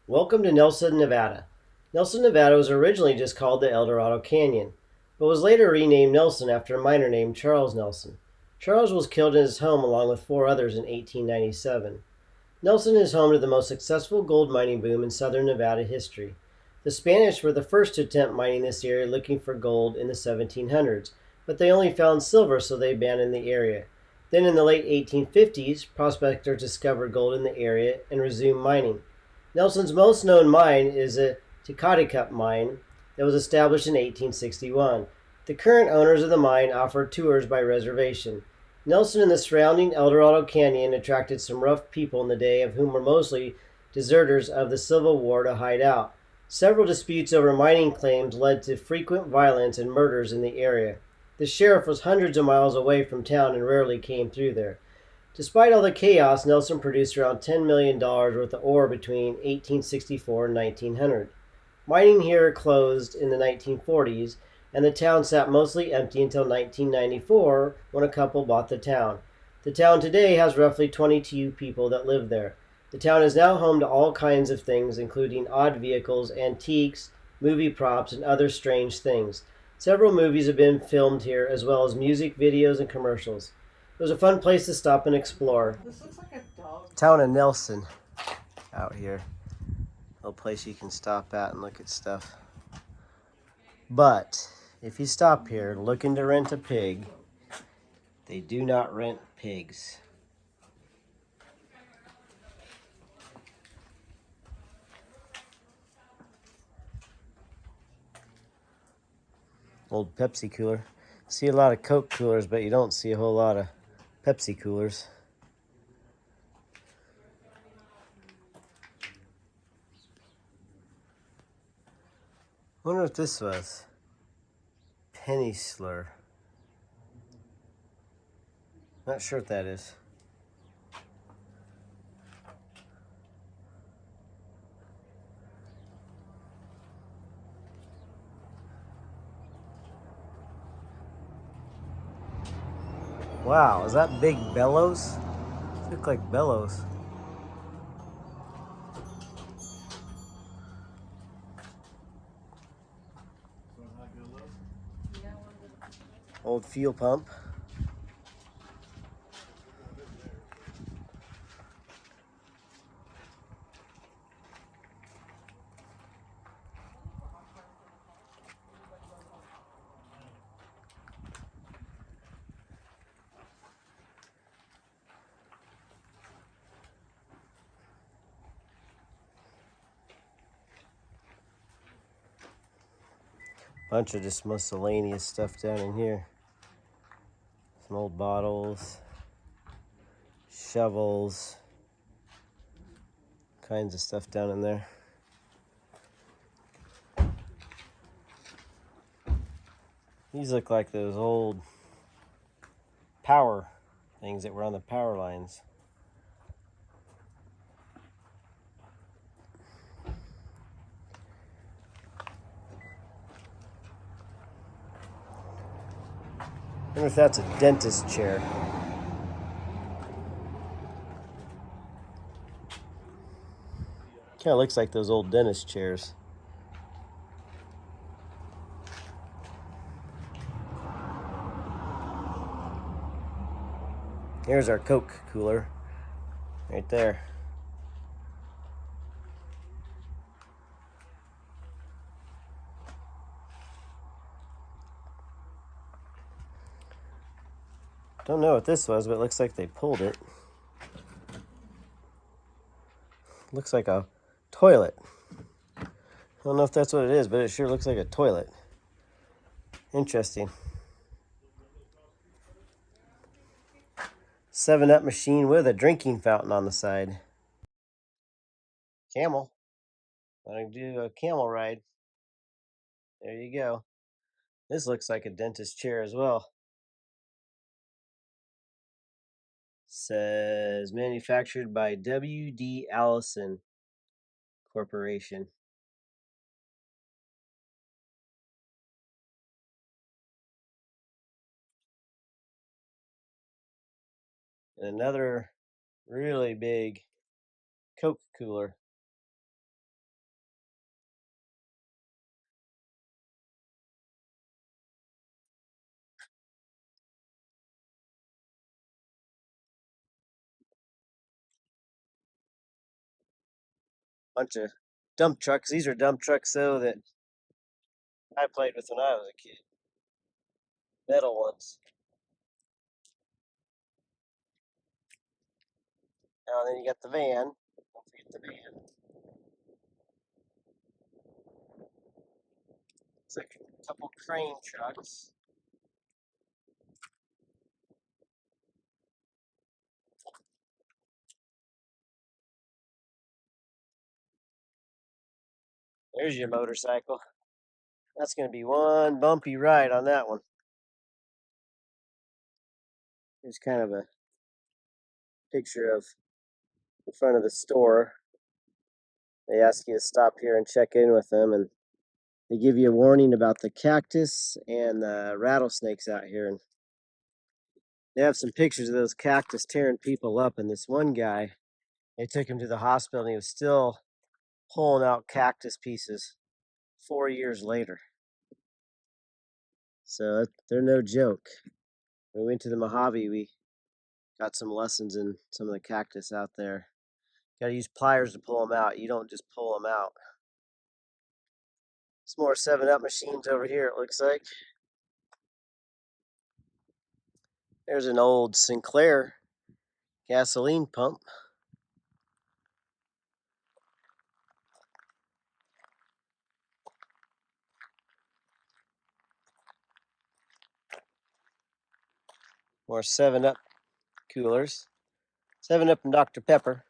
Welcome to Nelson, Nevada. Nelson, Nevada was originally just called the El Dorado Canyon, but was later renamed Nelson after a miner named Charles Nelson. Charles was killed in his home along with four others in 1897. Nelson is home to the most successful gold mining boom in southern Nevada history. The Spanish were the first to attempt mining this area looking for gold in the 1700s, but they only found silver, so they abandoned the area. Then in the late 1850s, prospectors discovered gold in the area and resumed mining. Nelson's most known mine is a Techatticup Mine that was established in 1861. The current owners of the mine offer tours by reservation. Nelson and the surrounding El Dorado Canyon attracted some rough people in the day, of whom were mostly deserters of the Civil War to hide out. Several disputes over mining claims led to frequent violence and murders in the area. The sheriff was hundreds of miles away from town and rarely came through there. Despite all the chaos, Nelson produced around $10 million worth of ore between 1864 and 1900. Mining here closed in the 1940s, and the town sat mostly empty until 1994 when a couple bought the town. The town today has roughly 22 people that live there. The town is now home to all kinds of things, including odd vehicles, antiques, movie props, and other strange things. Several movies have been filmed here, as well as music videos and commercials. It was a fun place to stop and explore. This looks like a dog. Town of Nelson out here. A place you can stop at and look at stuff. But if you stop here looking to rent a pig, they do not rent pigs. Old Pepsi cooler. See a lot of Coke coolers, but you don't see a whole lot of Pepsi coolers. Wonder what this was. Penny slur. Not sure what that is. Wow, is that big bellows? They look like bellows. Old fuel pump. Bunch of just miscellaneous stuff down in here. Some old bottles, shovels, kinds of stuff down in there. These look like those old power things that were on the power lines. I wonder if that's a dentist chair. Kind of looks like those old dentist chairs. Here's our Coke cooler, right there. Don't know what this was, but it looks like they pulled it. Looks like a toilet. I don't know if that's what it is, but it sure looks like a toilet. Interesting. 7-Up machine with a drinking fountain on the side. Camel. Want to do a camel ride. There you go. This looks like a dentist chair as well. Says manufactured by W.D. Allison Corporation. And another really big Coke cooler. Bunch of dump trucks. These are dump trucks though that I played with when I was a kid. Metal ones. Now then you got the van. Don't forget the van. It's like a couple crane trucks. There's your motorcycle. That's going to be one bumpy ride on that one. Here's kind of a picture of the front of the store. They ask you to stop here and check in with them, and they give you a warning about the cactus and the rattlesnakes out here. And they have some pictures of those cactus tearing people up. And this one guy, they took him to the hospital, and he was still pulling out cactus pieces 4 years later. So they're no joke. We went to the Mojave. We got some lessons in some of the cactus out there. Got to use pliers to pull them out. You don't just pull them out. Some more 7-Up machines over here, it looks like. There's an old Sinclair gasoline pump. More 7-Up coolers. 7-Up and Dr. Pepper.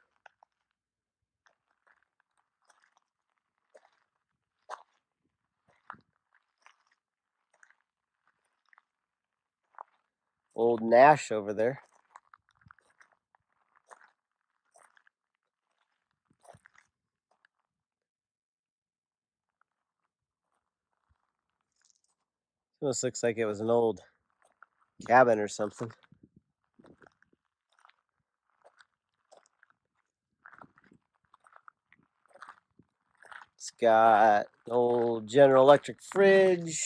Old Nash over there. This looks like it was an old cabin or something. It's got an old General Electric fridge.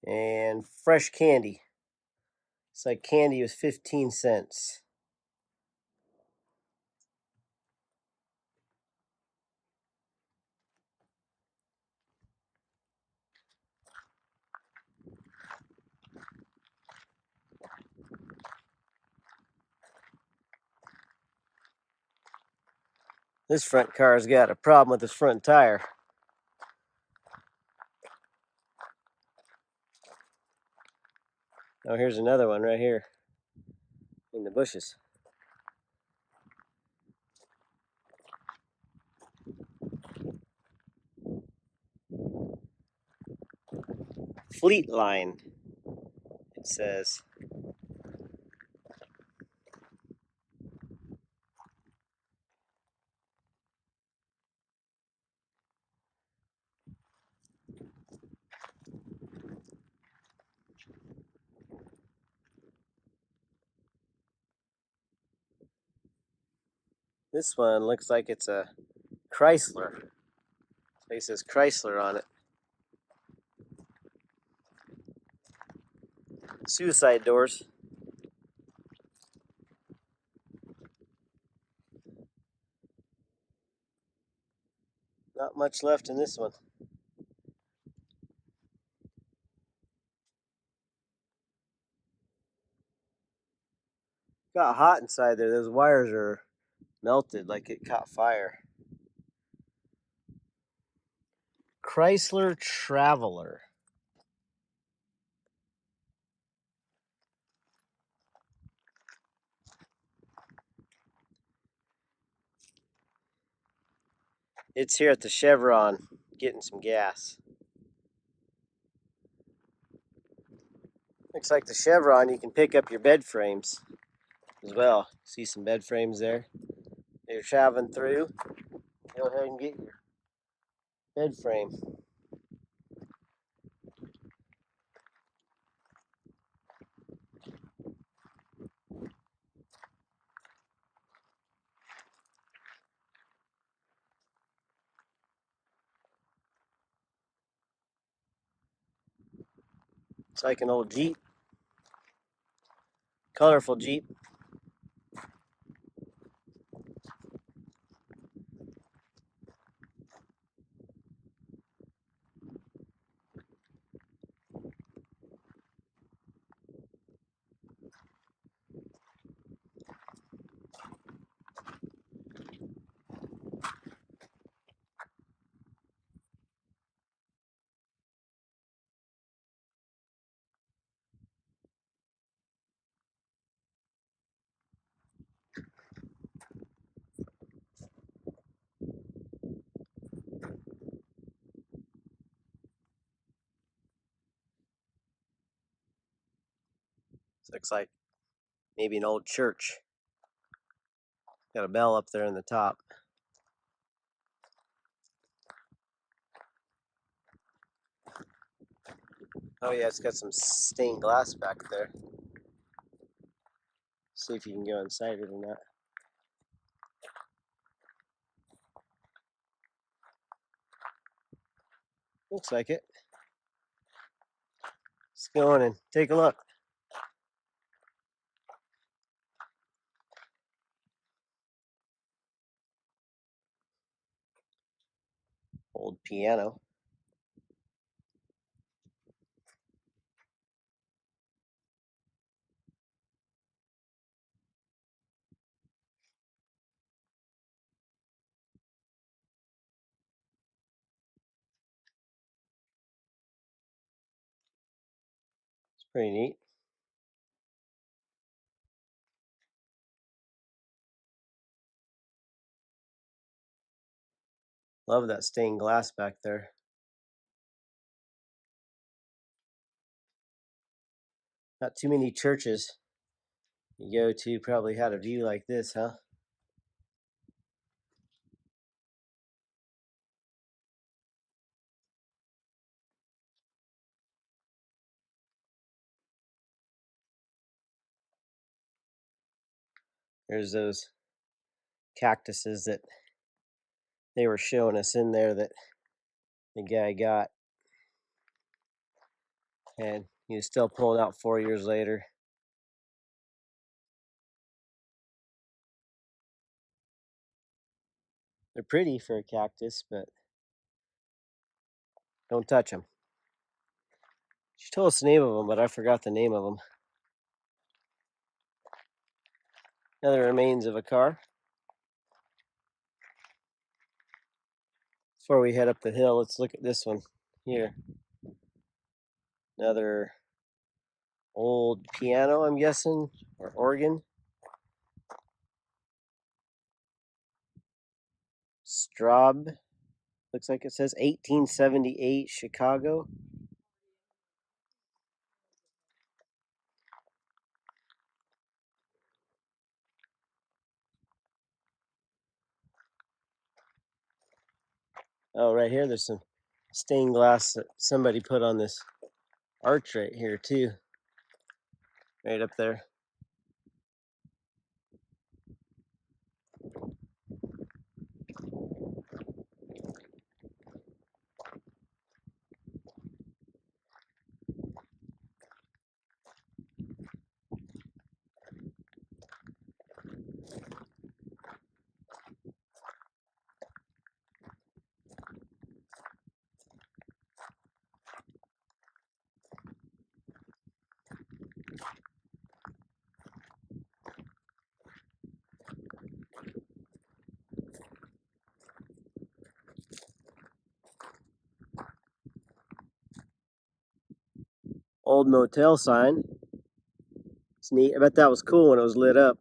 And fresh candy. It's like candy was 15 cents. This front car's got a problem with its front tire. Oh, here's another one right here in the bushes. Fleet Line, it says. This one looks like it's a Chrysler. It says Chrysler on it. Suicide doors. Not much left in this one. Got hot inside there. Those wires are melted like it caught fire. Chrysler Traveler. It's here at the Chevron getting some gas. Looks like the Chevron, you can pick up your bed frames as well. See some bed frames there. You're traveling through. Go ahead and get your bed frame. It's like an old Jeep. Colorful Jeep. This looks like maybe an old church. Got a bell up there in the top. Oh yeah, it's got some stained glass back there. See if you can go inside it or not. Looks like it. Let's go in and take a look. Old piano. It's pretty neat. Love that stained glass back there. Not too many churches you go to probably had a view like this, huh? There's those cactuses that they were showing us in there that the guy got, and he was still pulling out 4 years later. They're pretty for a cactus, but don't touch them. She told us the name of them, but I forgot the name of them. Now the remains of a car. Before we head up the hill, let's look at this one here. Another old piano, I'm guessing, or organ. Straub. Looks like it says 1878 Chicago. Oh, right here, there's some stained glass that somebody put on this arch right here, too. Right up there. Old motel sign. It's neat. I bet that was cool when it was lit up.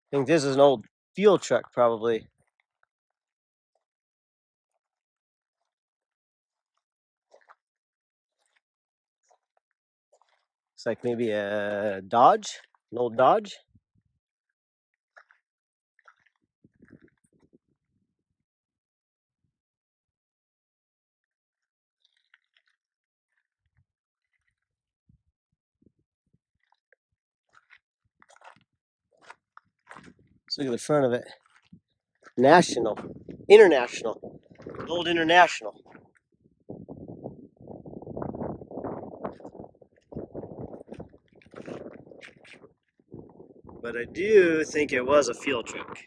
I think this is an old fuel truck, probably. Looks like maybe a Dodge, an old Dodge. Look at the front of it. National. International. Old International. But I do think it was a fuel truck.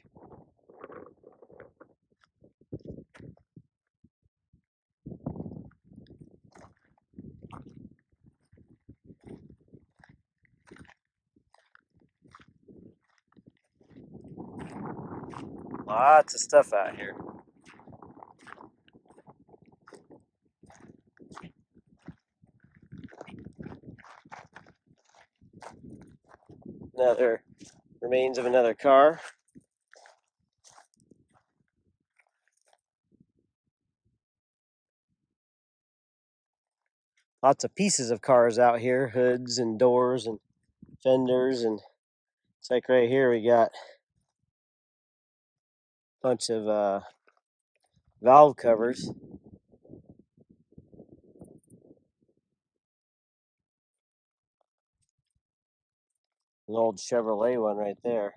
Lots of stuff out here. Another remains of another car. Lots of pieces of cars out here, hoods and doors and fenders, and it's like right here we got a bunch of valve covers. An old Chevrolet one right there.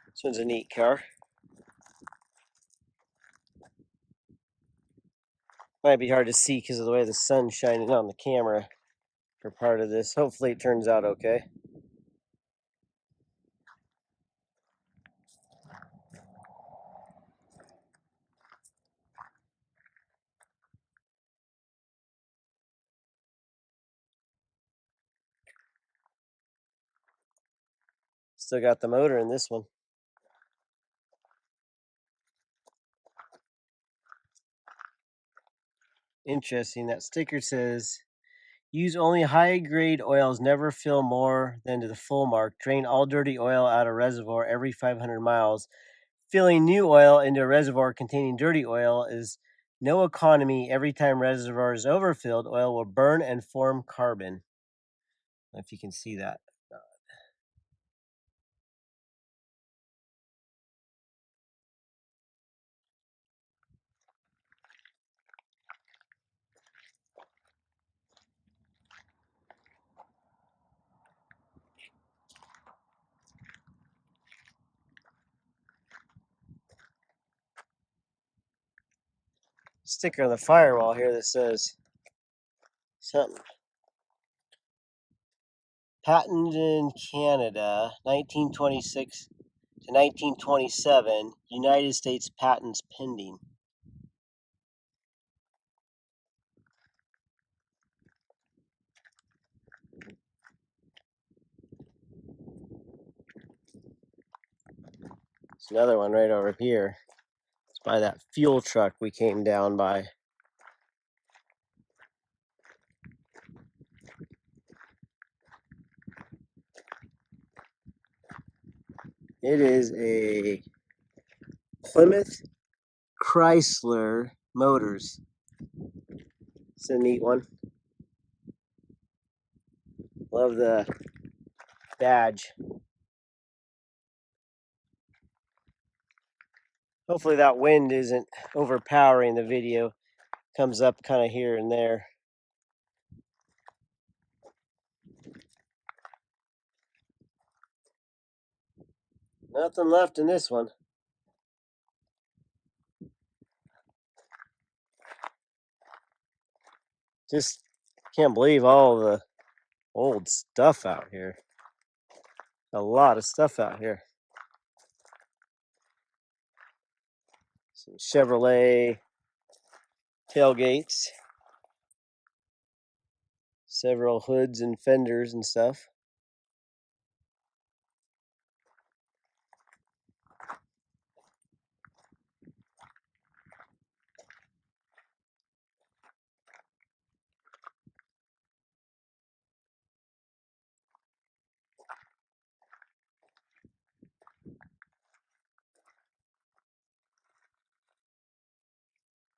This one's a neat car. Might be hard to see because of the way the sun's shining on the camera for part of this. Hopefully it turns out okay. Still got the motor in this one. Interesting. That sticker says, use only high-grade oils, never fill more than to the full mark. Drain all dirty oil out of reservoir every 500 miles. Filling new oil into a reservoir containing dirty oil is no economy. Every time reservoir is overfilled, oil will burn and form carbon. I don't know if you can see that. Sticker on the firewall here that says something. Patented in Canada, 1926 to 1927. United States patents pending. There's another one right over here. It's by that fuel truck we came down by. It is a Plymouth Chrysler Motors. It's a neat one. Love the badge. Hopefully that wind isn't overpowering the video. Comes up kind of here and there. Nothing left in this one. Just can't believe all the old stuff out here. A lot of stuff out here. Some Chevrolet tailgates. Several hoods and fenders and stuff.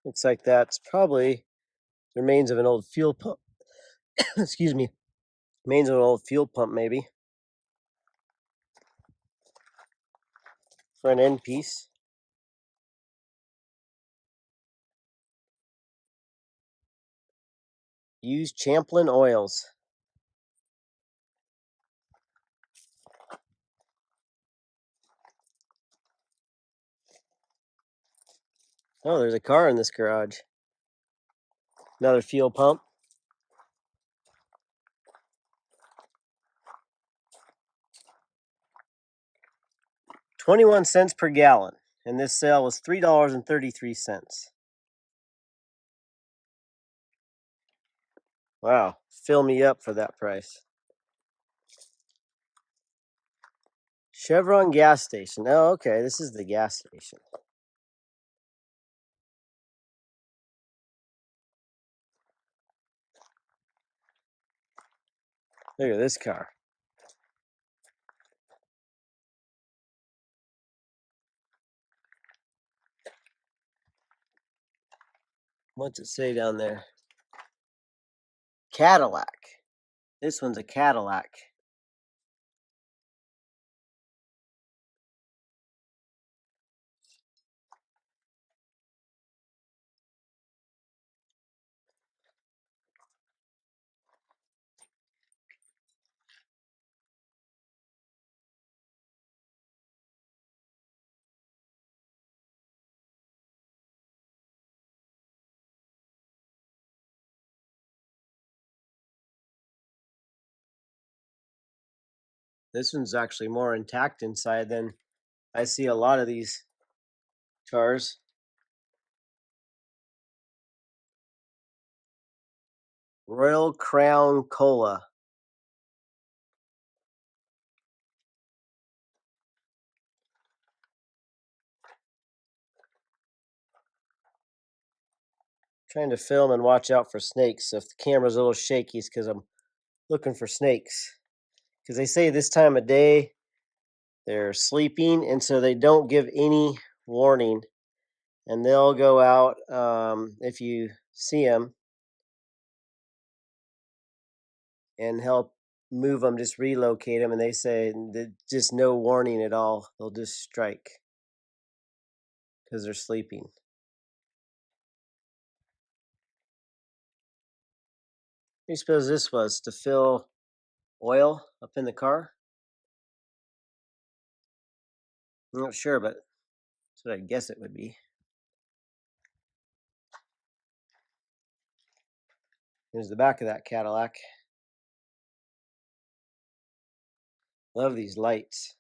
Looks like that's probably the remains of an old fuel pump. Excuse me. Remains of an old fuel pump, maybe. front end piece. Use Champlin oils. Oh, there's a car in this garage. Another fuel pump. 21 cents per gallon, and this sale was $3.33. Wow, fill me up for that price. Chevron gas station. Oh, okay, this is the gas station. Look at this car. What's it say down there? Cadillac. This one's a Cadillac. This one's actually more intact inside than I see a lot of these cars. Royal Crown Cola. Trying to film and watch out for snakes. So if the camera's a little shaky, it's because I'm looking for snakes. Because they say this time of day they're sleeping, and so they don't give any warning. And they'll go out if you see them and help move them, just relocate them. And they say just no warning at all. They'll just strike because they're sleeping. What do you suppose this was? To fill oil up in the car? I'm not sure, but that's what I guess it would be. Here's the back of that Cadillac. Love these lights.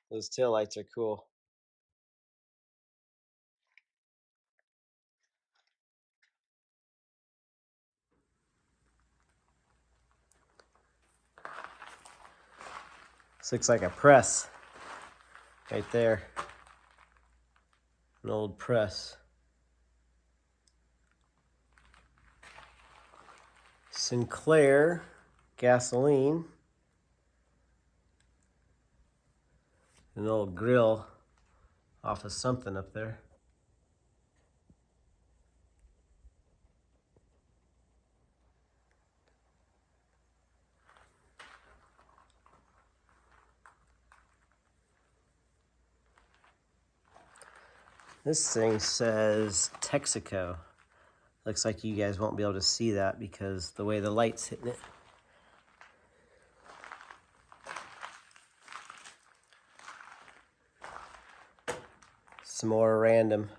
Those tail lights are cool. This looks like a press right there. An old press. Sinclair gasoline. An old grill off of something up there. This thing says Texaco. Looks like you guys won't be able to see that because the way the light's hitting it. Some more random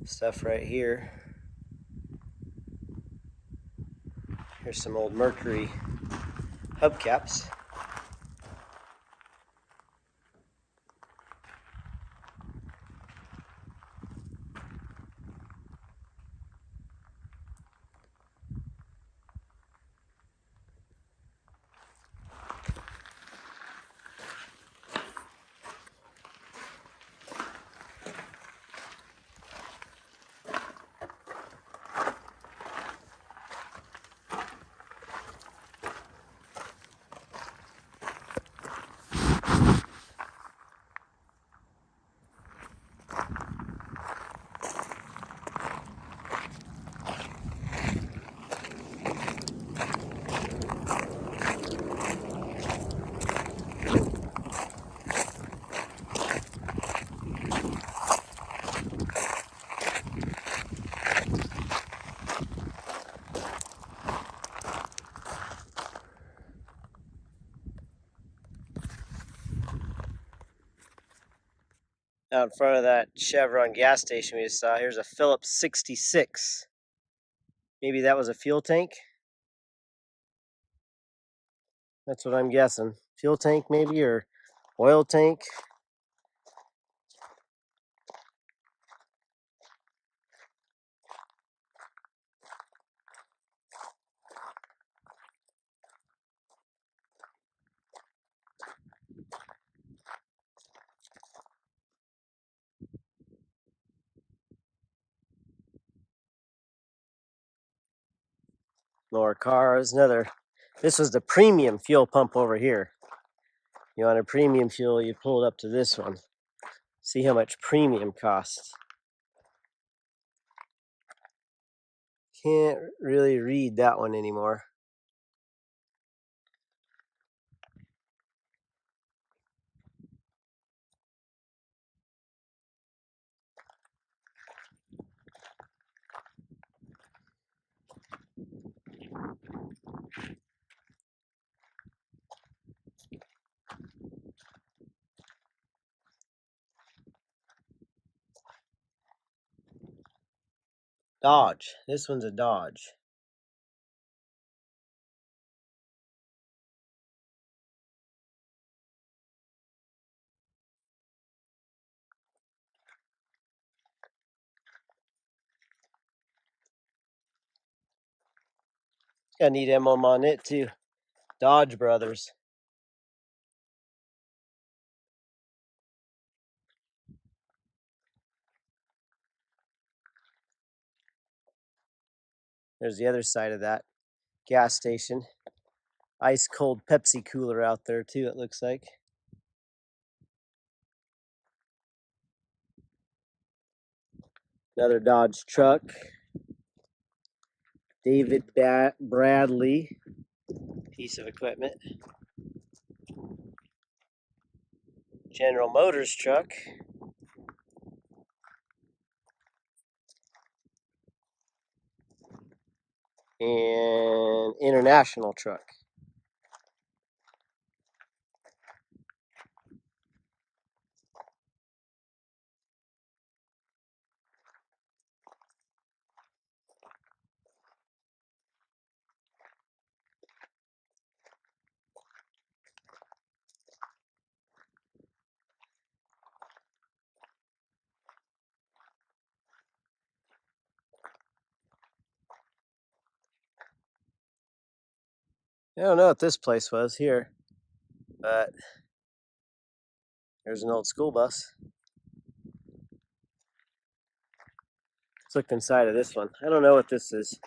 stuff right here. Here's some old Mercury hubcaps. Out in front of that Chevron gas station we just saw, here's a Phillips 66. Maybe that was a fuel tank? That's what I'm guessing. Fuel tank maybe, or oil tank? More cars, another. This was the premium fuel pump over here. You want a premium fuel, you pull it up to this one. See how much premium costs. Can't really read that one anymore. Dodge. This one's a Dodge. Got neat emblem on it too. Dodge Brothers. There's the other side of that gas station. Ice cold Pepsi cooler out there too, it looks like. Another Dodge truck. David Bradley piece of equipment. General Motors truck. And International truck. I don't know what this place was here, but there's an old school bus. Let's look inside of this one. I don't know what this is.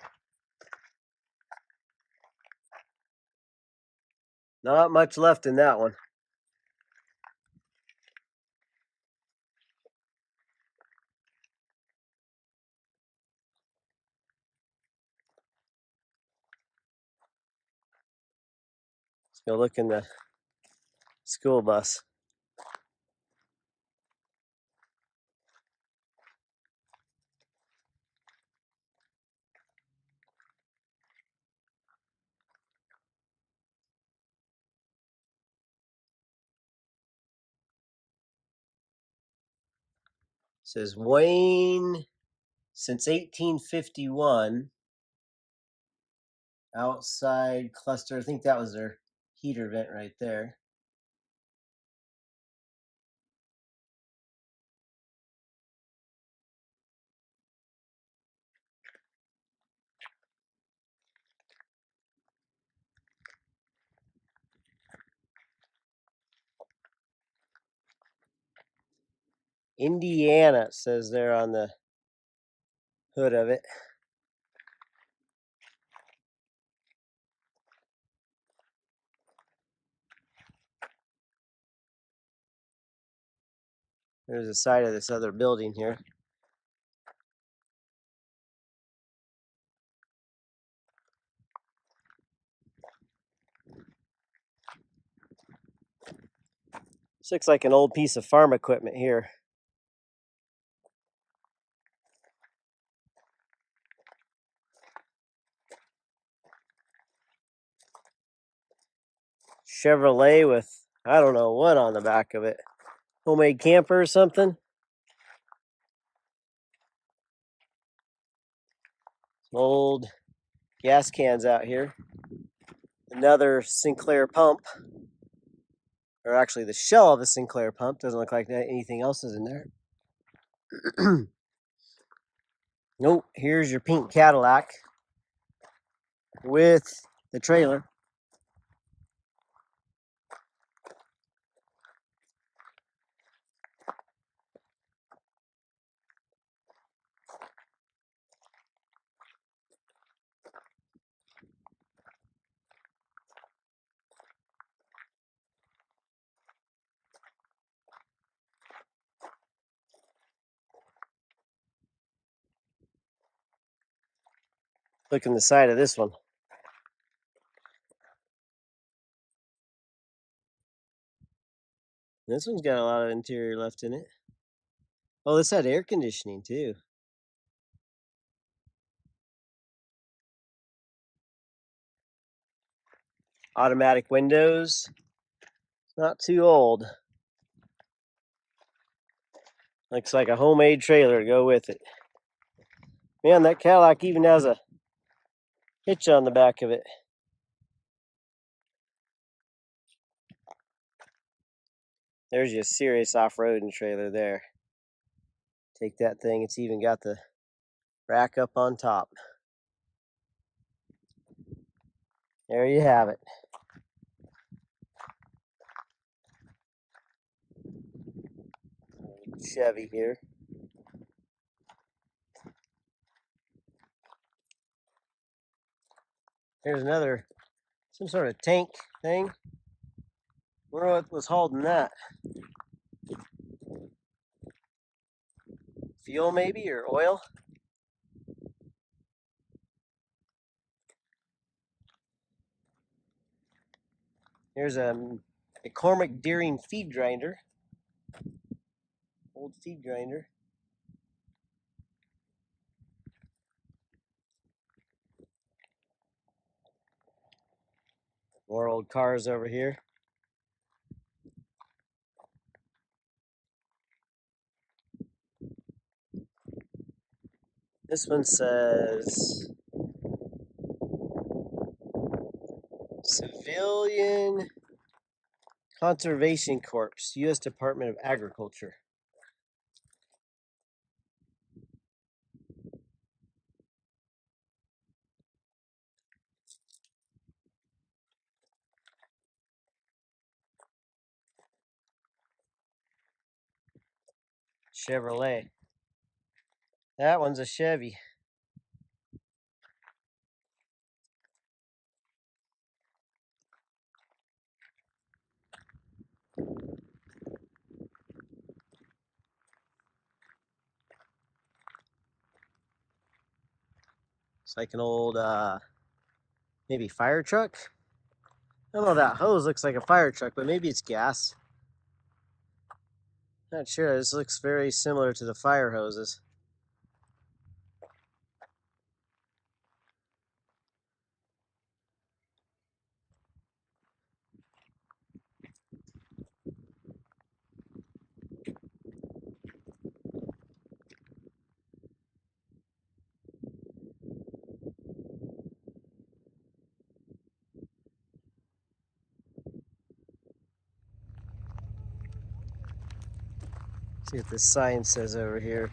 Not much left in that one. Let's go look in the school bus. It says Wayne since 1851. Outside cluster. I think that was their heater vent right there. Indiana, it says there on the hood of it. There's the side of this other building here. This looks like an old piece of farm equipment here. Chevrolet with, I don't know what on the back of it. Homemade camper or something. Old gas cans out here. Another Sinclair pump. Or actually the shell of a Sinclair pump. Doesn't look like anything else is in there. Nope, here's your pink Cadillac with the trailer. Look in the side of this one. This one's got a lot of interior left in it. Oh, this had air conditioning too. Automatic windows. Not too old. Looks like a homemade trailer to go with it. Man, that Cadillac even has a hitch on the back of it. There's your serious off-roading trailer there. Take that thing, it's even got the rack up on top. There you have it. Chevy here. Here's another, some sort of tank thing. Wonder what was holding that. Fuel maybe, or oil? Here's a McCormick Deering feed grinder. Old feed grinder. More old cars over here. This one says Civilian Conservation Corps, U.S. Department of Agriculture. Chevrolet. That one's a Chevy. It's like an old, maybe fire truck. I don't know, that hose looks like a fire truck, but maybe it's gas. Not sure, this looks very similar to the fire hoses. See what this sign says over here.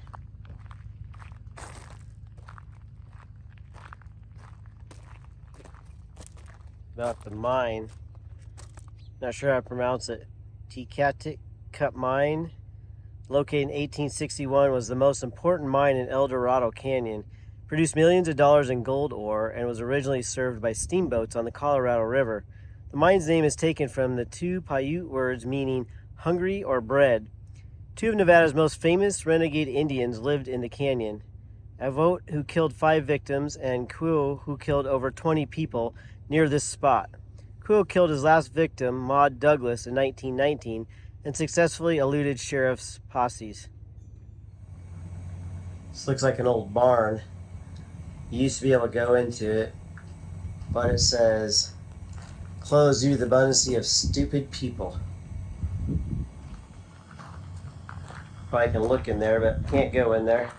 About the mine. Not sure how to pronounce it. Techatticup Mine, located in 1861, was the most important mine in El Dorado Canyon. Produced millions of dollars in gold ore and was originally served by steamboats on the Colorado River. The mine's name is taken from the two Paiute words meaning hungry or bread. Two of Nevada's most famous renegade Indians lived in the canyon. Avot, who killed 5 victims, and Kuo, who killed over 20 people near this spot. Kuo killed his last victim, Maud Douglas, in 1919 and successfully eluded sheriff's posses. This looks like an old barn. You used to be able to go into it, but it says, closed due to the abundance of stupid people. Probably can look in there, but can't go in there.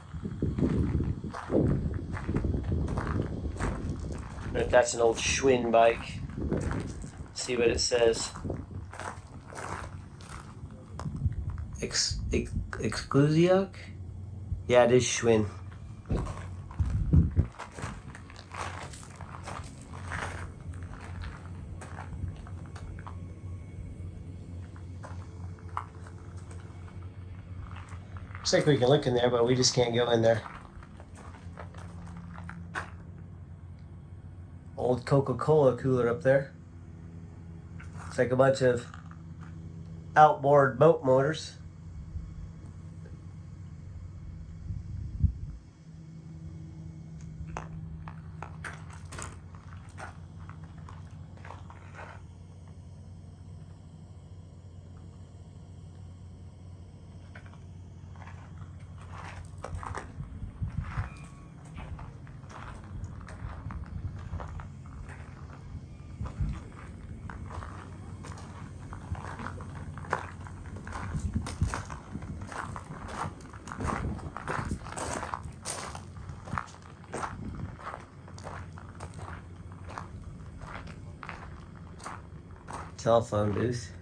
If that's an old Schwinn bike. See what it says. Exclusiac? Yeah, it is Schwinn. Looks like we can look in there, but we just can't go in there. Old Coca-Cola cooler up there. It's like a bunch of outboard boat motors. Telephone booth.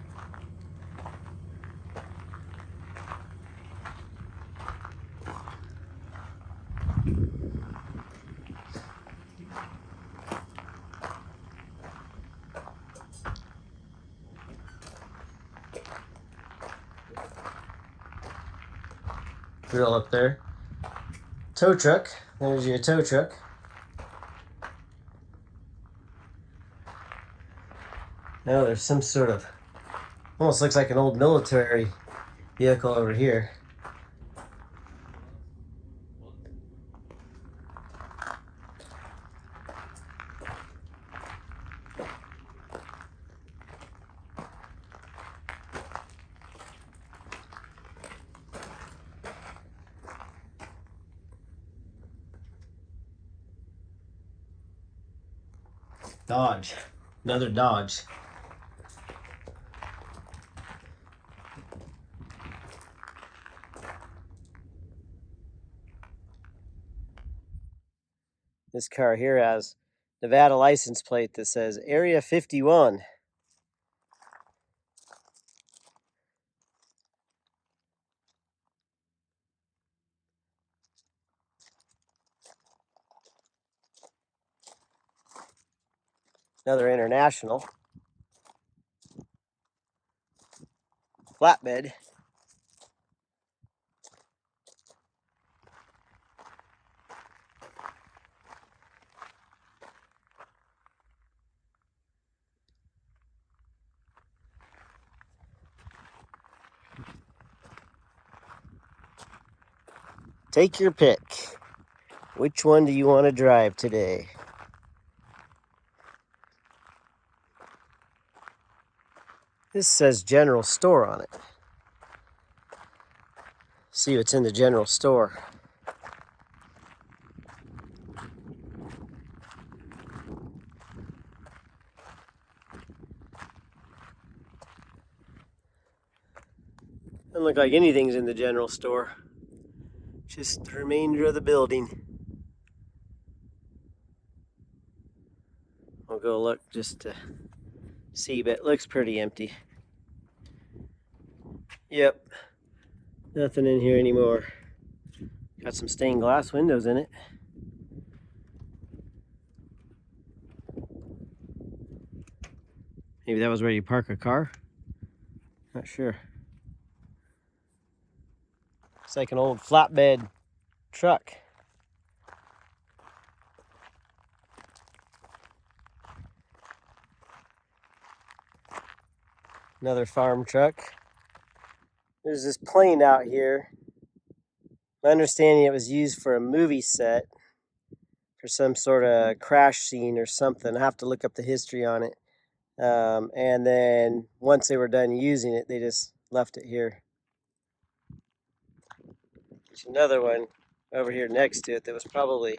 Grill up there. Tow truck. There's your tow truck. Now there's some sort of, almost looks like an old military vehicle over here. Dodge. Another Dodge. This car here has Nevada license plate that says Area 51. Another international. Flatbed. Take your pick. Which one do you want to drive today? This says general store on it. See what's in the general store. Doesn't look like anything's in the general store. Just the remainder of the building. I'll go look just to see, but it looks pretty empty. Yep, nothing in here anymore. Got some stained glass windows in it. Maybe that was where you park a car? Not sure. It's like an old flatbed truck. Another farm truck. There's this plane out here. My understanding it was used for a movie set, for some sort of crash scene or something. I have to look up the history on it. And then once they were done using it, they just left it here. There's another one over here next to it that was probably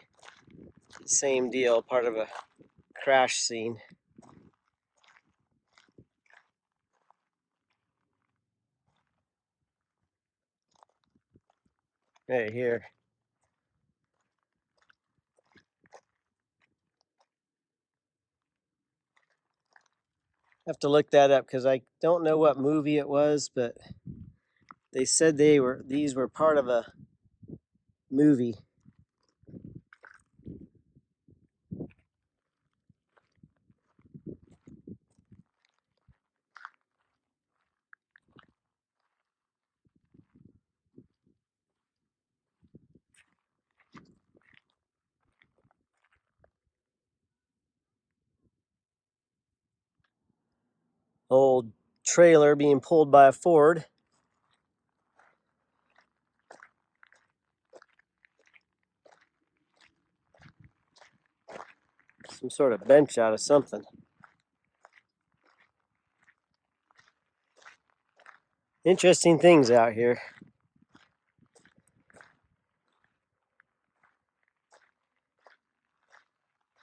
the same deal, part of a crash scene. Right here. Have to look that up because I don't know what movie it was, but they said these were part of a movie. Old trailer being pulled by a Ford. Some sort of bench out of something. Interesting things out here.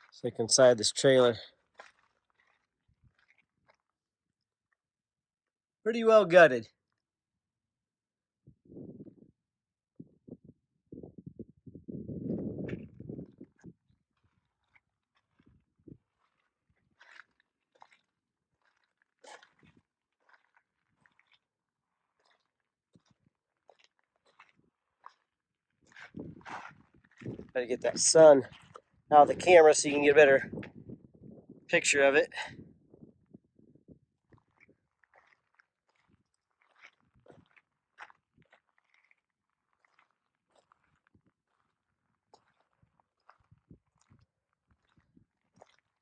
Let's look inside this trailer. Pretty well gutted. Gotta get that sun out of the camera so you can get a better picture of it.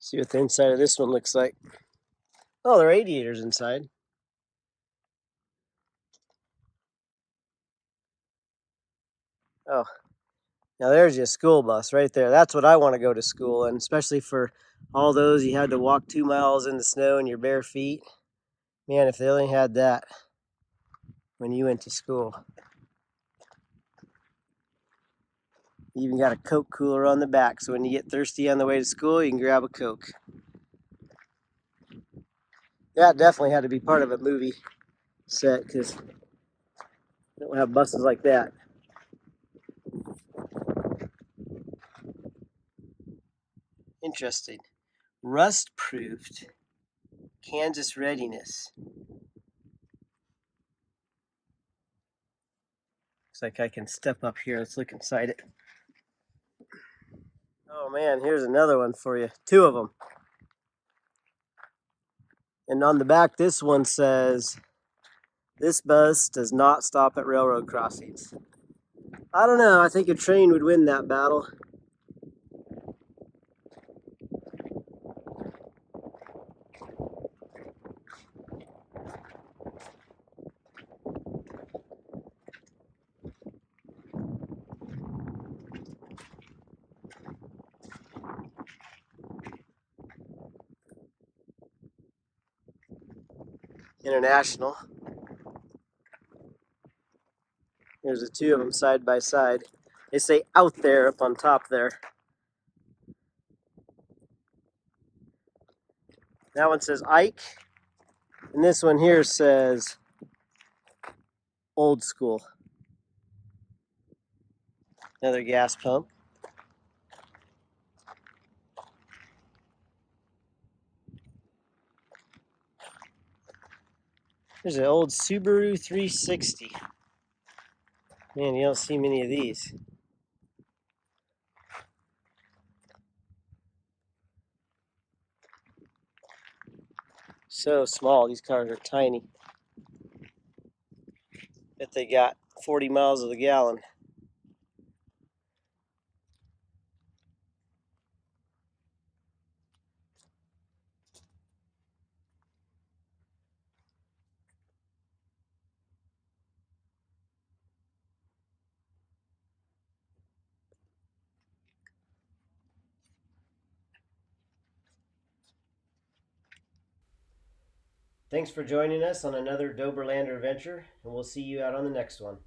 See what the inside of this one looks like. Oh, there are radiators inside. Oh, now there's your school bus right there. That's what I want to go to school in, especially for all those you had to walk 2 miles in the snow in your bare feet. Man, if they only had that when you went to school. You even got a Coke cooler on the back, so when you get thirsty on the way to school, you can grab a Coke. That definitely had to be part of a movie set, because we don't have buses like that. Interesting. Rust-proofed. Kansas readiness. Looks like I can step up here. Let's look inside it. Oh man, here's another one for you. 2 of them. And on the back, this one says, "This bus does not stop at railroad crossings." I don't know. I think a train would win that battle. International. There's the 2 of them side by side. They say "out there" up on top there. That one says Ike. And this one here says old school. Another gas pump. There's an old Subaru 360. Man, you don't see many of these. So small, these cars are tiny. Bet they got 40 miles of the gallon. Thanks for joining us on another Doberlander adventure, and we'll see you out on the next one.